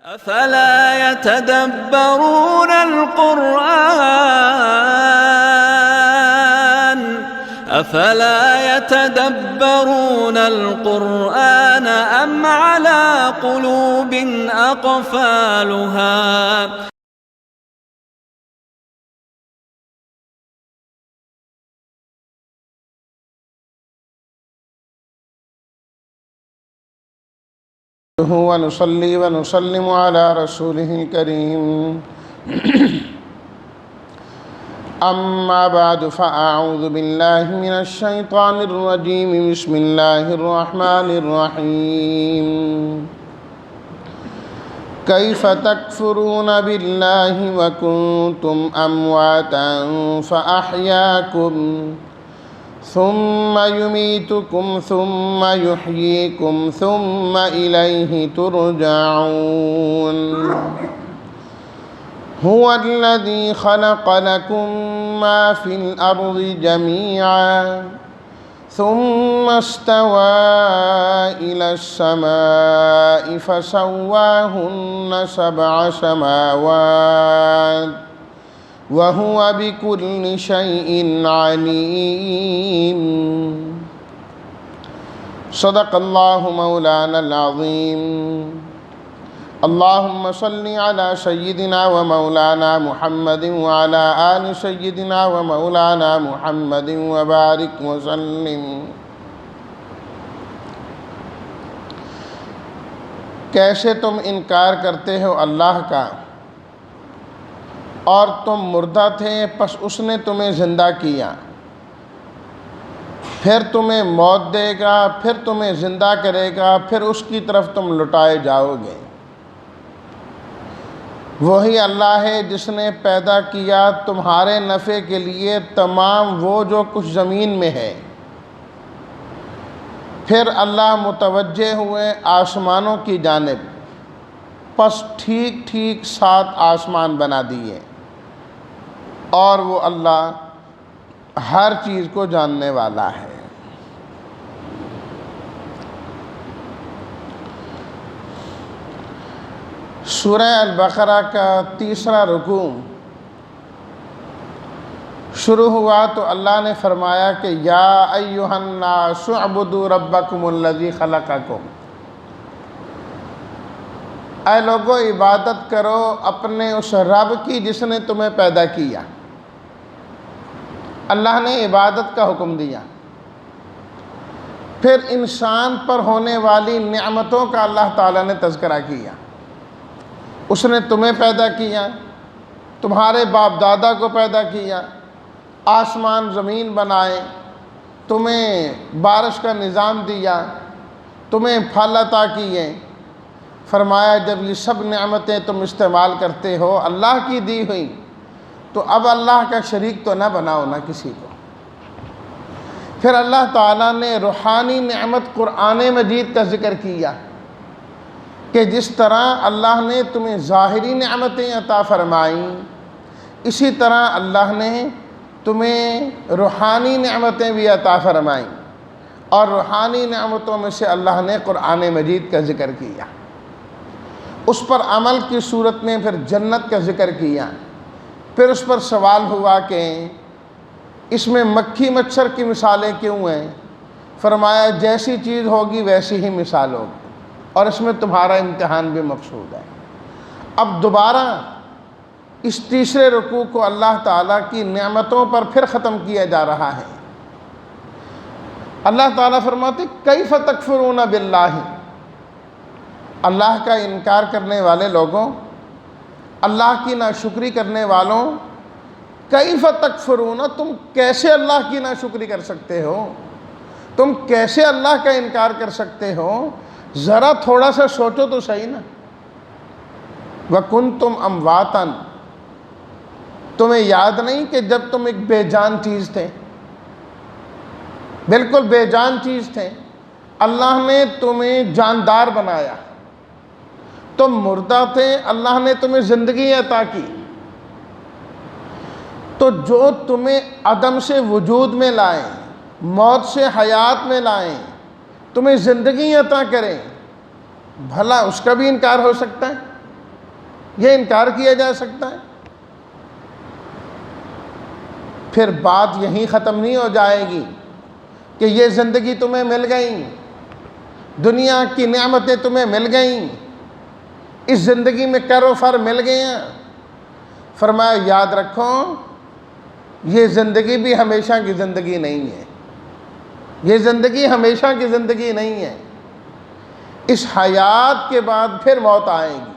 افلا يتدبرون القرآن أم على قلوب أقفالها ونصلي ونسلم على رسوله الكريم أما بعد فأعوذ بالله من الشيطان الرجيم بسم الله الرحمن الرحيم كيف تكفرون بالله وكنتم أمواتا فأحياكم ثم يميتكم ثم يحييكم ثم إليه ترجعون هو الذي خلق لكم ما في الأرض جميعا ثم استوى إلى السماء فسواهن 7 سماوات وهو بكل شيء عليم صدق الله مولانا العظيم اللهم صل على سيدنا ومولانا محمد وعلى آل سيدنا ومولانا محمد وبارك وسلم کیسے تم انکار کرتے ہو اللہ کا اور تم مردہ تھے پس اس نے تمہیں زندہ کیا، پھر تمہیں موت دے گا، پھر تمہیں زندہ کرے گا، پھر اس کی طرف تم لٹائے جاؤ گے۔ وہی اللہ ہے جس نے پیدا کیا تمہارے نفع کے لیے تمام وہ جو کچھ زمین میں ہے، پھر اللہ متوجہ ہوئے آسمانوں کی جانب، پس ٹھیک ٹھیک 7 آسمان بنا دیے، اور وہ اللہ ہر چیز کو جاننے والا ہے۔ سورہ البقرہ کا 3واں رکوع شروع ہوا تو اللہ نے فرمایا کہ یا ایھا الناس اعبدوا ربکم الذی خلقکم، اے لوگو عبادت کرو اپنے اس رب کی جس نے تمہیں پیدا کیا۔ اللہ نے عبادت کا حکم دیا، پھر انسان پر ہونے والی نعمتوں کا اللہ تعالیٰ نے تذکرہ کیا۔ اس نے تمہیں پیدا کیا، تمہارے باپ دادا کو پیدا کیا، آسمان زمین بنائے، تمہیں بارش کا نظام دیا، تمہیں پھل عطا کیے۔ فرمایا جب یہ سب نعمتیں تم استعمال کرتے ہو اللہ کی دی ہوئی، تو اب اللہ کا شریک تو نہ بناؤ نا کسی کو۔ پھر اللہ تعالیٰ نے روحانی نعمت قرآن مجید کا ذکر کیا کہ جس طرح اللہ نے تمہیں ظاہری نعمتیں عطا فرمائیں، اسی طرح اللہ نے تمہیں روحانی نعمتیں بھی عطا فرمائیں، اور روحانی نعمتوں میں سے اللہ نے قرآن مجید کا ذکر کیا۔ اس پر عمل کی صورت میں پھر جنت کا ذکر کیا، پھر اس پر سوال ہوا کہ اس میں مکھی مچھر کی مثالیں کیوں ہیں؟ فرمایا جیسی چیز ہوگی ویسی ہی مثال ہوگی، اور اس میں تمہارا امتحان بھی مقصود ہے۔ اب دوبارہ اس 3 رکوع کو اللہ تعالیٰ کی نعمتوں پر پھر ختم کیا جا رہا ہے۔ اللہ تعالیٰ فرماتے کیف تکفرون باللہ، اللہ کا انکار کرنے والے لوگوں، اللہ کی ناشکری کرنے والوں، کیف تکفرون، تم کیسے اللہ کی ناشکری کر سکتے ہو؟ تم کیسے اللہ کا انکار کر سکتے ہو؟ ذرا تھوڑا سا سوچو تو صحیح نا۔ وَكُنْتُمْ أَمْوَاتًا، تمہیں یاد نہیں کہ جب تم ایک بے جان چیز تھے، بالکل بے جان چیز تھے، اللہ نے تمہیں جاندار بنایا، تم مردہ تھے، اللہ نے تمہیں زندگی عطا کی، تو جو تمہیں عدم سے وجود میں لائیں، موت سے حیات میں لائیں، تمہیں زندگی عطا کریں، بھلا اس کا بھی انکار ہو سکتا ہے؟ یہ انکار کیا جا سکتا ہے؟ پھر بات یہیں ختم نہیں ہو جائے گی کہ یہ زندگی تمہیں مل گئی، دنیا کی نعمتیں تمہیں مل گئیں، اس زندگی میں کر و فر مل گئے ہیں۔ فرمایا یاد رکھو یہ زندگی بھی ہمیشہ کی زندگی نہیں ہے، یہ زندگی ہمیشہ کی زندگی نہیں ہے۔ اس حیات کے بعد پھر موت آئے گی،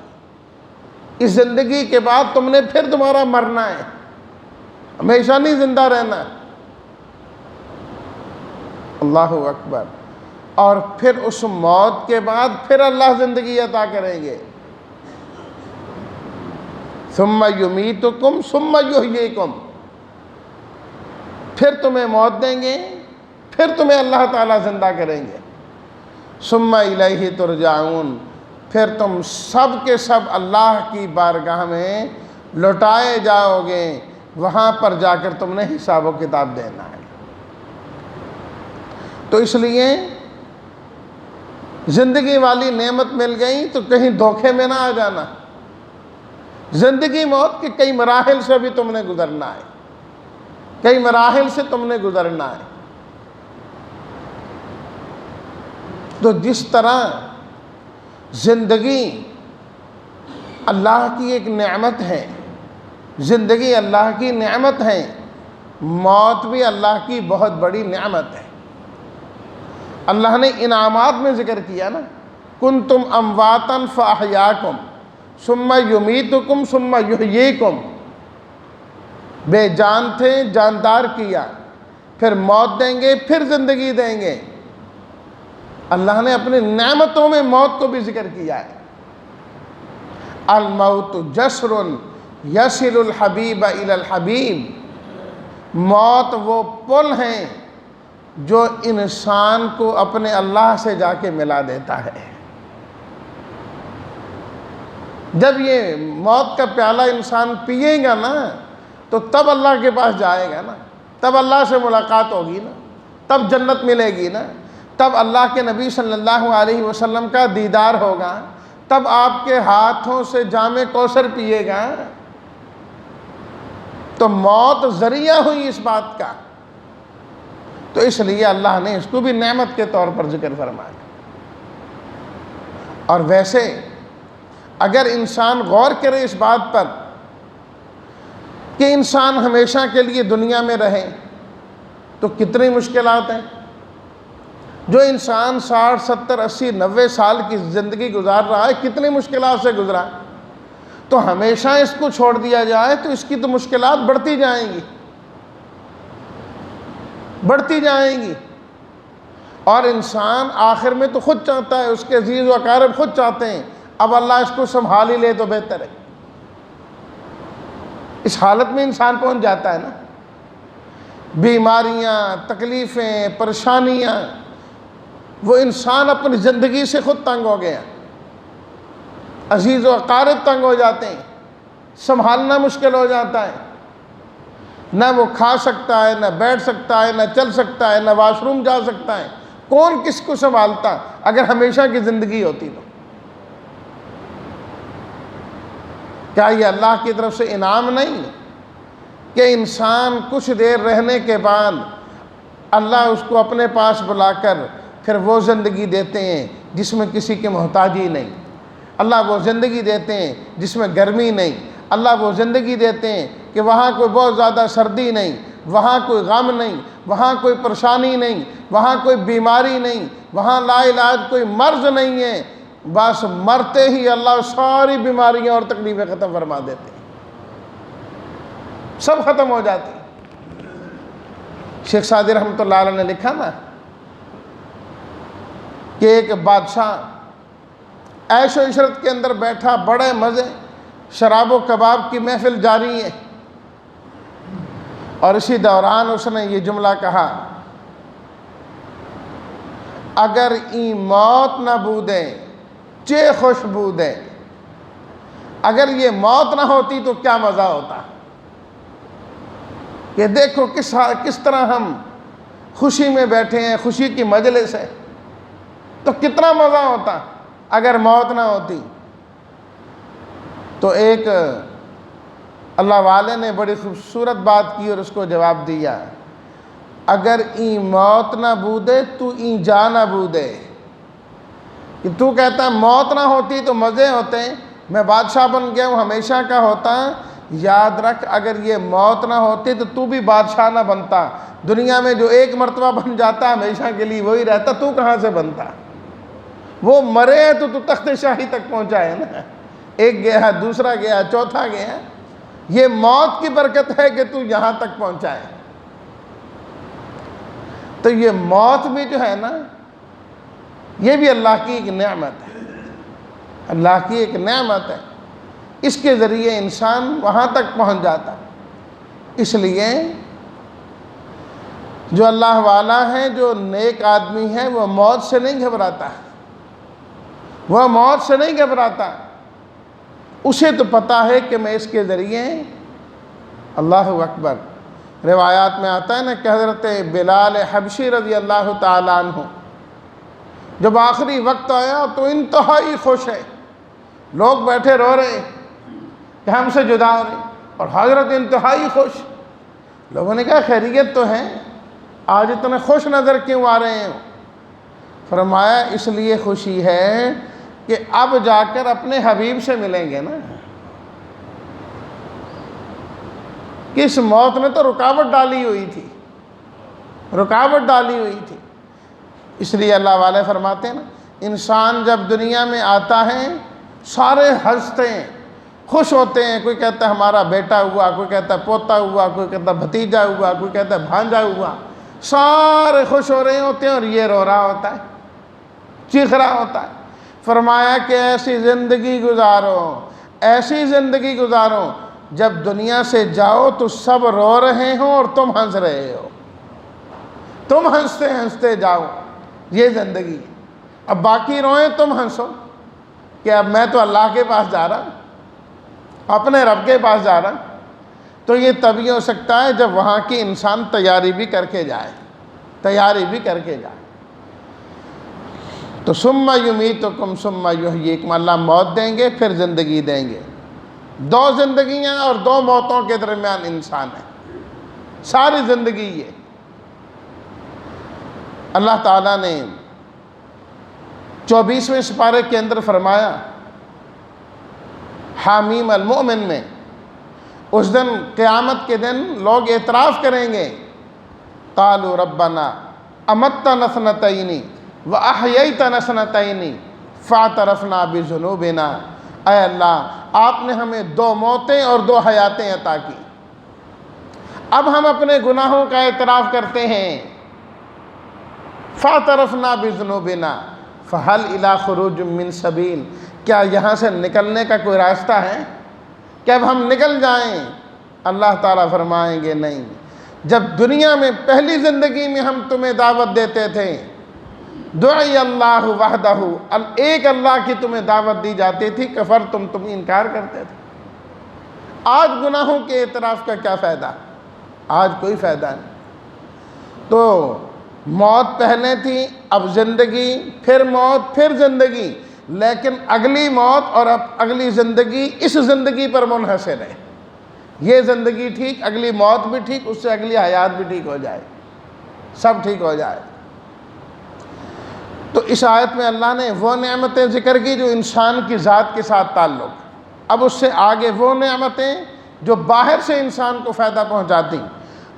اس زندگی کے بعد تم نے پھر دوبارہ مرنا ہے، ہمیشہ نہیں زندہ رہنا۔ اللہ اکبر۔ اور پھر اس موت کے بعد پھر اللہ زندگی عطا کریں گے۔ ثم یمیتکم ثم یحییکم، پھر تمہیں موت دیں گے، پھر تمہیں اللہ تعالیٰ زندہ کریں گے۔ ثم الیہ ترجعون، پھر تم سب کے سب اللہ کی بارگاہ میں لوٹائے جاؤ گے، وہاں پر جا کر تم نے حساب و کتاب دینا ہے۔ تو اس لیے زندگی والی نعمت مل گئی تو کہیں دھوکے میں نہ آ جانا۔ زندگی موت کے کئی مراحل سے بھی تم نے گزرنا ہے، کئی مراحل سے تم نے گزرنا ہے۔ تو جس طرح زندگی اللہ کی ایک نعمت ہے، زندگی اللہ کی نعمت ہے، موت بھی اللہ کی بہت بڑی نعمت ہے۔ اللہ نے انعامات میں ذکر کیا نا، کنتم امواتا فاحیاکم ثم یمیتکم ثم یحییکم، بے جان تھے جاندار کیا، پھر موت دیں گے، پھر زندگی دیں گے۔ اللہ نے اپنی نعمتوں میں موت کو بھی ذکر کیا ہے۔ الموت جسر یصل الحبیب الی الحبیب، موت وہ پل ہیں جو انسان کو اپنے اللہ سے جا کے ملا دیتا ہے۔ جب یہ موت کا پیالہ انسان پیے گا نا تو تب اللہ کے پاس جائے گا نا، تب اللہ سے ملاقات ہوگی نا، تب جنت ملے گی نا، تب اللہ کے نبی صلی اللہ علیہ وسلم کا دیدار ہوگا، تب آپ کے ہاتھوں سے جام کوثر پیے گا۔ تو موت ذریعہ ہوئی اس بات کا، تو اس لیے اللہ نے اس کو بھی نعمت کے طور پر ذکر فرمایا۔ اور ویسے اگر انسان غور کرے اس بات پر کہ انسان ہمیشہ کے لیے دنیا میں رہے تو کتنی مشکلات ہیں۔ جو انسان 60 70 80 90 سال کی زندگی گزار رہا ہے کتنی مشکلات سے گزرا، تو ہمیشہ اس کو چھوڑ دیا جائے تو اس کی تو مشکلات بڑھتی جائیں گی، بڑھتی جائیں گی۔ اور انسان آخر میں تو خود چاہتا ہے، اس کے عزیز و اقارب خود چاہتے ہیں اب اللہ اس کو سنبھال ہی لے تو بہتر ہے۔ اس حالت میں انسان پہنچ جاتا ہے نا، بیماریاں، تکلیفیں، پریشانیاں، وہ انسان اپنی زندگی سے خود تنگ ہو گیا، عزیز و اقارب تنگ ہو جاتے ہیں، سنبھالنا مشکل ہو جاتا ہے، نہ وہ کھا سکتا ہے، نہ بیٹھ سکتا ہے، نہ چل سکتا ہے، نہ واش روم جا سکتا ہے۔ کون کس کو سنبھالتا اگر ہمیشہ کی زندگی ہوتی تو؟ کیا یہ اللہ کی طرف سے انعام نہیں کہ انسان کچھ دیر رہنے کے بعد اللہ اس کو اپنے پاس بلا کر پھر وہ زندگی دیتے ہیں جس میں کسی کی محتاجی نہیں، اللہ وہ زندگی دیتے ہیں جس میں گرمی نہیں، اللہ وہ زندگی دیتے ہیں کہ وہاں کوئی بہت زیادہ سردی نہیں، وہاں کوئی غم نہیں، وہاں کوئی پریشانی نہیں، وہاں کوئی بیماری نہیں، وہاں لا علاج کوئی مرض نہیں ہے، بس مرتے ہی اللہ ساری بیماریاں اور تکلیفیں ختم فرما دیتے ہیں، سب ختم ہو جاتی ہیں۔ شیخ سعدی رحمۃ اللہ علیہ نے لکھا نا کہ ایک بادشاہ عیش و عشرت کے اندر بیٹھا، بڑے مزے، شراب و کباب کی محفل جاری ہے، اور اسی دوران اس نے یہ جملہ کہا، اگر این موت نہ بودے چے خوشبو دے، اگر یہ موت نہ ہوتی تو کیا مزہ ہوتا۔ یہ دیکھو کس طرح ہم خوشی میں بیٹھے ہیں، خوشی کی مجلس ہے، تو کتنا مزہ ہوتا اگر موت نہ ہوتی۔ تو ایک اللہ والے نے بڑی خوبصورت بات کی اور اس کو جواب دیا، اگر این موت نہ بودے تو این جا نہ بودے، کہ تو کہتا ہے موت نہ ہوتی تو مزے ہوتے، میں بادشاہ بن گیا ہوں ہمیشہ کا ہوتا، یاد رکھ اگر یہ موت نہ ہوتی تو بھی بادشاہ نہ بنتا، دنیا میں جو ایک مرتبہ بن جاتا ہمیشہ کے لیے وہی رہتا، تو کہاں سے بنتا؟ وہ مرے ہے تو تخت شاہی تک پہنچا ہے نا، ایک گیا دوسرا گیا چوتھا گیا، یہ موت کی برکت ہے کہ تو یہاں تک پہنچا ہے۔ تو یہ موت بھی جو ہے نا یہ بھی اللہ کی ایک نعمت ہے، اللہ کی ایک نعمت ہے، اس کے ذریعے انسان وہاں تک پہنچ جاتا۔ اس لیے جو اللہ والا ہے، جو نیک آدمی ہے، وہ موت سے نہیں گھبراتا، وہ موت سے نہیں گھبراتا، اسے تو پتہ ہے کہ میں اس کے ذریعے اللہ اکبر۔ روایات میں آتا ہے نا کہ حضرت بلال حبشی رضی اللہ تعالیٰ عنہ جب آخری وقت آیا تو انتہائی خوش ہے، لوگ بیٹھے رو رہے کہ ہم سے جدا ہو رہے، اور حضرت انتہائی خوش۔ لوگوں نے کہا خیریت تو ہے، آج اتنے خوش نظر کیوں آ رہے ہیں؟ فرمایا اس لیے خوشی ہے کہ اب جا کر اپنے حبیب سے ملیں گے نا، کہ اس موت نے تو رکاوٹ ڈالی ہوئی تھی، رکاوٹ ڈالی ہوئی تھی۔ اس لیے اللہ والے فرماتے ہیں نا، انسان جب دنیا میں آتا ہے سارے ہنستے ہیں، خوش ہوتے ہیں، کوئی کہتا ہے ہمارا بیٹا ہوا، کوئی کہتا ہے پوتا ہوا، کوئی کہتا ہے بھتیجا ہوا، کوئی کہتا ہے بھانجا ہوا، سارے خوش ہو رہے ہوتے ہیں اور یہ رو رہا ہوتا ہے، چیخ رہا ہوتا ہے۔ فرمایا کہ ایسی زندگی گزارو، ایسی زندگی گزارو جب دنیا سے جاؤ تو سب رو رہے ہوں اور تم ہنس رہے ہو، تم ہنستے ہنستے جاؤ، یہ زندگی۔ اب باقی روئیں تم ہنسو کہ اب میں تو اللہ کے پاس جا رہا ہوں، اپنے رب کے پاس جا رہا ہوں۔ تو یہ تبھی ہو سکتا ہے جب وہاں کی انسان تیاری بھی کر کے جائے، تیاری بھی کر کے جائے۔ تو ثم یمیتکم ثم یحییکم، اللہ موت دیں گے پھر زندگی دیں گے۔ دو زندگیاں اور دو موتوں کے درمیان انسان ہے، ساری زندگی یہ۔ اللہ تعالیٰ نے 24ویں سپارے کے اندر فرمایا حامیم المؤمن میں، اس دن قیامت کے دن لوگ اعتراف کریں گے، قالوا ربنا امتنا اثنتین واحییتنا اثنتین فاعترفنا بذنوبنا، اے اللہ آپ نے ہمیں 2 موتیں اور 2 حیاتیں عطا کی، اب ہم اپنے گناہوں کا اعتراف کرتے ہیں۔ فاعترفنا بذنوبنا فہل الی خروج من سبیل، کیا یہاں سے نکلنے کا کوئی راستہ ہے کہ اب ہم نکل جائیں؟ اللہ تعالیٰ فرمائیں گے نہیں، جب دنیا میں پہلی زندگی میں ہم تمہیں دعوت دیتے تھے، دعی اللہ وحدہ، ایک اللہ کی تمہیں دعوت دی جاتی تھی، کفر تم انکار کرتے تھے۔ آج گناہوں کے اعتراف کا کیا فائدہ؟ آج کوئی فائدہ نہیں۔ تو موت پہلے تھی، اب زندگی، پھر موت، پھر زندگی، لیکن اگلی موت اور اب اگلی زندگی اس زندگی پر منحصر ہے۔ یہ زندگی ٹھیک، اگلی موت بھی ٹھیک، اس سے اگلی حیات بھی ٹھیک ہو جائے، سب ٹھیک ہو جائے۔ تو اس آیت میں اللہ نے وہ نعمتیں ذکر کی جو انسان کی ذات کے ساتھ تعلق، اب اس سے آگے وہ نعمتیں جو باہر سے انسان کو فائدہ پہنچاتی۔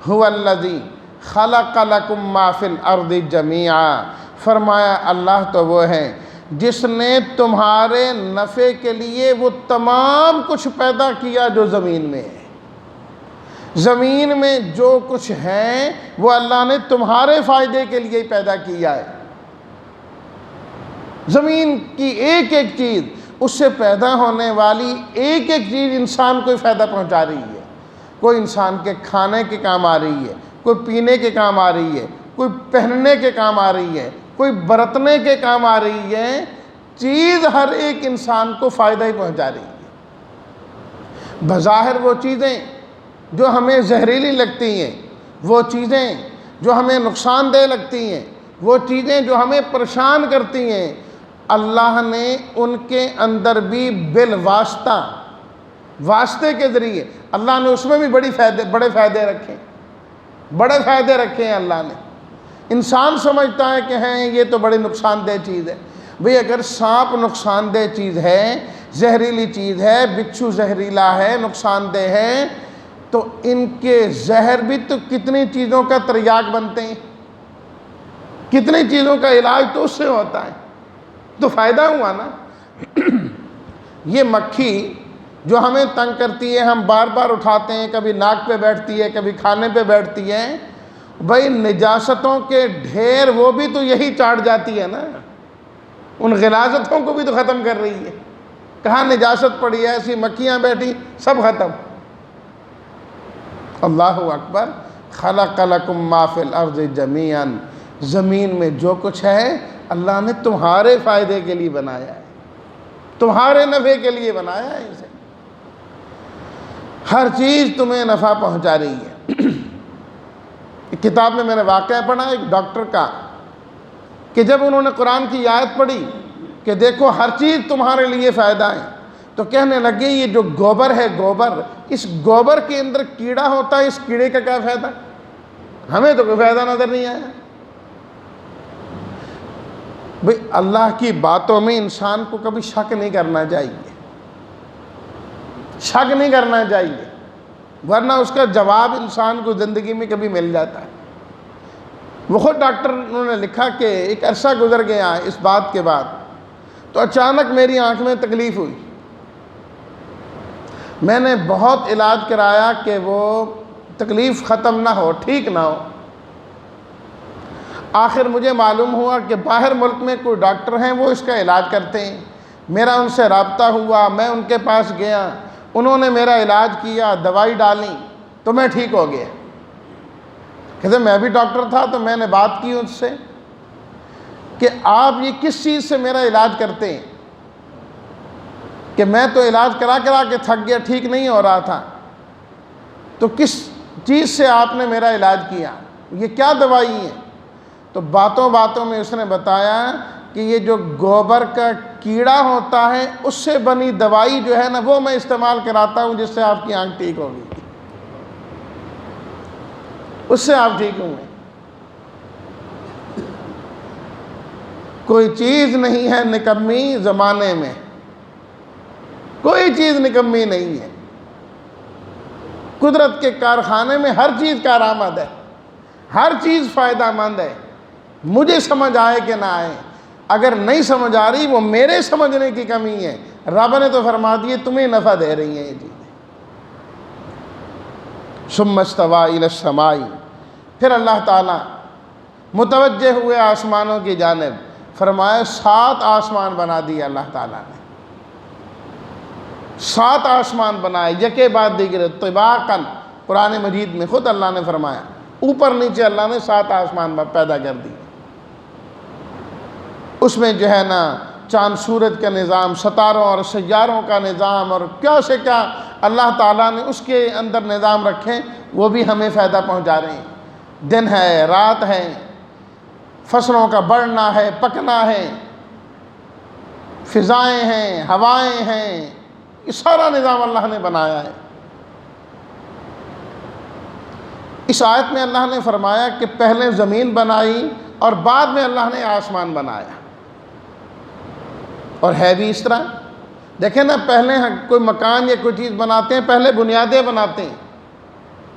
هو الذی خلق لکم ما فی الارض جمیعا، فرمایا اللہ تو وہ ہے جس نے تمہارے نفع کے لیے وہ تمام کچھ پیدا کیا جو زمین میں ہے۔ زمین میں جو کچھ ہے وہ اللہ نے تمہارے فائدے کے لیے ہی پیدا کیا ہے۔ زمین کی ایک ایک چیز، اس سے پیدا ہونے والی ایک ایک چیز انسان کو فائدہ پہنچا رہی ہے۔ کوئی انسان کے کھانے کے کام آ رہی ہے، کوئی پینے کے کام آ رہی ہے، کوئی پہننے کے کام آ رہی ہے، کوئی برتنے کے کام آ رہی ہے، چیز ہر ایک انسان کو فائدہ ہی پہنچا رہی ہے۔ بظاہر وہ چیزیں جو ہمیں زہریلی لگتی ہیں، وہ چیزیں جو ہمیں نقصان دہ لگتی ہیں، وہ چیزیں جو ہمیں پریشان کرتی ہیں، اللہ نے ان کے اندر بھی بالواسطہ واسطے کے ذریعے اللہ نے اس میں بھی بڑے فائدے رکھے ہیں اللہ نے۔ انسان سمجھتا ہے کہ ہیں یہ تو بڑی نقصان دہ چیز ہے۔ بھئی اگر سانپ نقصان دہ چیز ہے، زہریلی چیز ہے، بچھو زہریلا ہے، نقصان دہ ہے، تو ان کے زہر بھی تو کتنی چیزوں کا تریاق بنتے ہیں، کتنی چیزوں کا علاج تو اس سے ہوتا ہے، تو فائدہ ہوا نا۔ یہ مکھی جو ہمیں تنگ کرتی ہے، ہم بار بار اٹھاتے ہیں، کبھی ناک پہ بیٹھتی ہے، کبھی کھانے پہ بیٹھتی ہے، بھئی نجاستوں کے ڈھیر وہ بھی تو یہی چاٹ جاتی ہے نا، ان غلاظتوں کو بھی تو ختم کر رہی ہے۔ کہاں نجاست پڑی ہے، ایسی مکھیاں بیٹھی، سب ختم۔ اللہ اکبر۔ خلق لکم ما فی الارض جمیعا، زمین میں جو کچھ ہے اللہ نے تمہارے فائدے کے لیے بنایا ہے، تمہارے نفع کے لیے بنایا ہے اسے۔ ہر چیز تمہیں نفع پہنچا رہی ہے۔ ایک کتاب میں نے واقعہ پڑھا ایک ڈاکٹر کا، کہ جب انہوں نے قرآن کی آیت پڑھی کہ دیکھو ہر چیز تمہارے لیے فائدہ ہے، تو کہنے لگے یہ جو گوبر ہے، گوبر، اس گوبر کے اندر کیڑا ہوتا ہے، اس کیڑے کا کیا فائدہ؟ ہمیں تو کوئی فائدہ نظر نہیں آیا۔ بھئی اللہ کی باتوں میں انسان کو کبھی شک نہیں کرنا چاہیے، شک نہیں کرنا چاہیے، ورنہ اس کا جواب انسان کو زندگی میں کبھی مل جاتا ہے۔ وہ خود ڈاکٹر انہوں نے لکھا کہ ایک عرصہ گزر گیا اس بات کے بعد، تو اچانک میری آنکھ میں تکلیف ہوئی، میں نے بہت علاج کرایا کہ وہ تکلیف ختم نہ ہو، ٹھیک نہ ہو۔ آخر مجھے معلوم ہوا کہ باہر ملک میں کوئی ڈاکٹر ہیں وہ اس کا علاج کرتے ہیں، میرا ان سے رابطہ ہوا، میں ان کے پاس گیا، انہوں نے میرا علاج کیا، دوائی ڈالی، تو میں ٹھیک ہو گیا۔ کہتے میں بھی ڈاکٹر تھا تو میں نے بات کی ان سے کہ آپ یہ کس چیز سے میرا علاج کرتے ہیں، کہ میں تو علاج کرا کے تھک گیا، ٹھیک نہیں ہو رہا تھا، تو کس چیز سے آپ نے میرا علاج کیا، یہ کیا دوائی ہے؟ تو باتوں باتوں میں اس نے بتایا کہ یہ جو گوبر کا کیڑا ہوتا ہے اس سے بنی دوائی جو ہے نا وہ میں استعمال کراتا ہوں، جس سے آپ کی آنکھ ٹھیک ہوگی، اس سے آپ ٹھیک ہوں گے۔ کوئی چیز نہیں ہے نکمی زمانے میں، کوئی چیز نکمی نہیں ہے، قدرت کے کارخانے میں ہر چیز کارآمد ہے، ہر چیز فائدہ مند ہے، مجھے سمجھ آئے کہ نہ آئے۔ اگر نہیں سمجھ آ رہی وہ میرے سمجھنے کی کمی ہے، رب نے تو فرما دیے تمہیں نفع دے رہی ہیں یہ چیزیں۔ ثم استوى الى السماء، پھر اللہ تعالیٰ متوجہ ہوئے آسمانوں کی جانب، فرمایا 7 آسمان بنا دیے اللہ تعالیٰ نے، 7 آسمان بنائے یکے بعد دیگر طباقاً۔ قرآن مجید میں خود اللہ نے فرمایا اوپر نیچے اللہ نے 7 آسمان پیدا کر دی۔ اس میں جو ہے نا چاند سورج کا نظام، ستاروں اور سیاروں کا نظام، اور کیا سے کیا اللہ تعالیٰ نے اس کے اندر نظام رکھے، وہ بھی ہمیں فائدہ پہنچا رہے ہیں۔ دن ہے، رات ہے، فصلوں کا بڑھنا ہے، پکنا ہے، فضائیں ہیں، ہوائیں ہیں، یہ سارا نظام اللہ نے بنایا ہے۔ اس آیت میں اللہ نے فرمایا کہ پہلے زمین بنائی اور بعد میں اللہ نے آسمان بنایا، اور ہے بھی اس طرح۔ دیکھیں نا، پہلے کوئی مکان یا کوئی چیز بناتے ہیں، پہلے بنیادیں بناتے ہیں،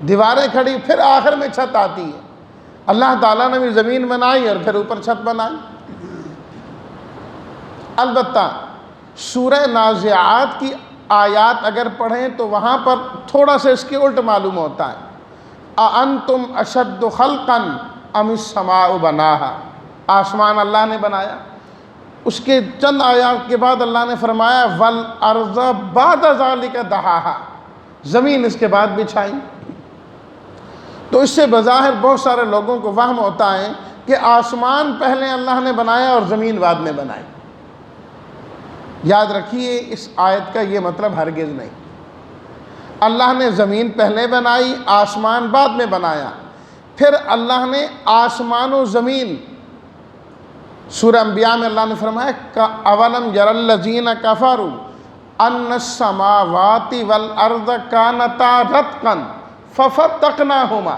دیواریں کھڑی، پھر آخر میں چھت آتی ہے۔ اللہ تعالیٰ نے بھی زمین بنائی اور پھر اوپر چھت بنائی۔ البتہ سورہ نازعات کی آیات اگر پڑھیں تو وہاں پر تھوڑا سا اس کے الٹ معلوم ہوتا ہے۔ اَأَنْتُمْ أَشَدُّ خَلْقًا أَمِ السَّمَاءُ بَنَاهَا، آسمان اللہ نے بنایا۔ اس کے چند آیات کے بعد اللہ نے فرمایا وَالْأَرْضَ بَعْدَ ذَلِكَ دَحَاهَا، زمین اس کے بعد بچھائی۔ تو اس سے بظاہر بہت سارے لوگوں کو وہم ہوتا ہے کہ آسمان پہلے اللہ نے بنایا اور زمین بعد میں بنائی۔ یاد رکھیے اس آیت کا یہ مطلب ہرگز نہیں۔ اللہ نے زمین پہلے بنائی، آسمان بعد میں بنایا۔ پھر اللہ نے آسمان و زمین، سورہ انبیاء میں اللہ نے فرمایا اَوَلَمْ يَرَ الَّذِينَ كَفَرُوا، ان السماوات والارض کانتا رتقا ففتقناہما،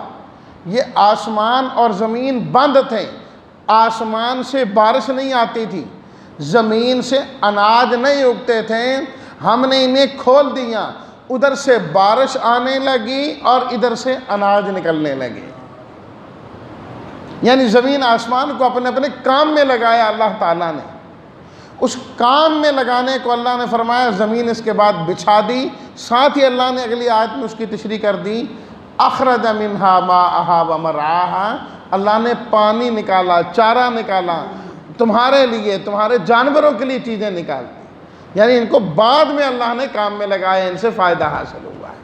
یہ آسمان اور زمین بند تھے، آسمان سے بارش نہیں آتی تھی، زمین سے اناج نہیں اگتے تھے، ہم نے انہیں کھول دیا، ادھر سے بارش آنے لگی اور ادھر سے اناج نکلنے لگے۔ یعنی زمین آسمان کو اپنے اپنے کام میں لگایا اللہ تعالیٰ نے۔ اس کام میں لگانے کو اللہ نے فرمایا، زمین اس کے بعد بچھا دی، ساتھ ہی اللہ نے اگلی آیت میں اس کی تشریح کر دی، اخرج منہا ماءہا ومرعاہا، اللہ نے پانی نکالا، چارہ نکالا، تمہارے لیے، تمہارے جانوروں کے لیے چیزیں نکال دی، یعنی ان کو بعد میں اللہ نے کام میں لگایا، ان سے فائدہ حاصل ہوا ہے۔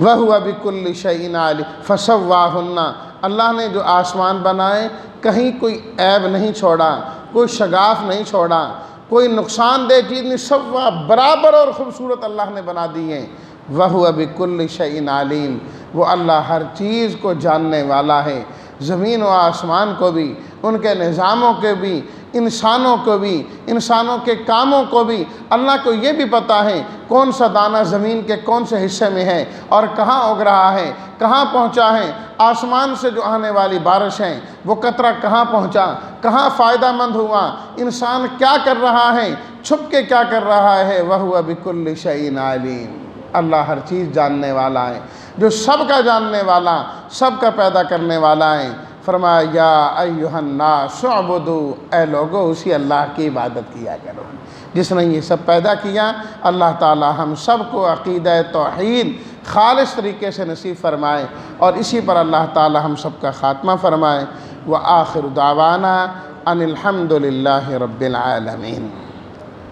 وَهُوَ بِكُلِّ شَيْءٍ عَلِيمٌ فَسَوَّاهُنَّ، اللہ نے جو آسمان بنائے کہیں کوئی عیب نہیں چھوڑا، کوئی شگاف نہیں چھوڑا، کوئی نقصان دہ چیز نہیں، سوا برابر اور خوبصورت اللہ نے بنا دی ہیں۔ وَهُوَ بِكُلِّ شَيْءٍ عَلِيمٌ، وہ اللہ ہر چیز کو جاننے والا ہے، زمین و آسمان کو بھی، ان کے نظاموں کے بھی، انسانوں کو بھی، انسانوں کے کاموں کو بھی، اللہ کو یہ بھی پتہ ہے کون سا دانہ زمین کے کون سے حصے میں ہے اور کہاں اگ رہا ہے، کہاں پہنچا ہے، آسمان سے جو آنے والی بارش ہیں وہ قطرہ کہاں پہنچا، کہاں فائدہ مند ہوا، انسان کیا کر رہا ہے، چھپ کے کیا کر رہا ہے۔ وَهُوَ بِكُلِّ شَيْءٍ عَلِيمٌ، اللہ ہر چیز جاننے والا ہے، جو سب کا جاننے والا، سب کا پیدا کرنے والا ہے۔ فرمایا یا ایھا الناس اعبدوا، اے لوگو اسی اللہ کی عبادت کیا کرو جس نے یہ سب پیدا کیا۔ اللہ تعالی ہم سب کو عقیدہ توحید خالص طریقے سے نصیب فرمائے اور اسی پر اللہ تعالی ہم سب کا خاتمہ فرمائے۔ وآخر دعوانا ان الحمد للہ رب العالمین۔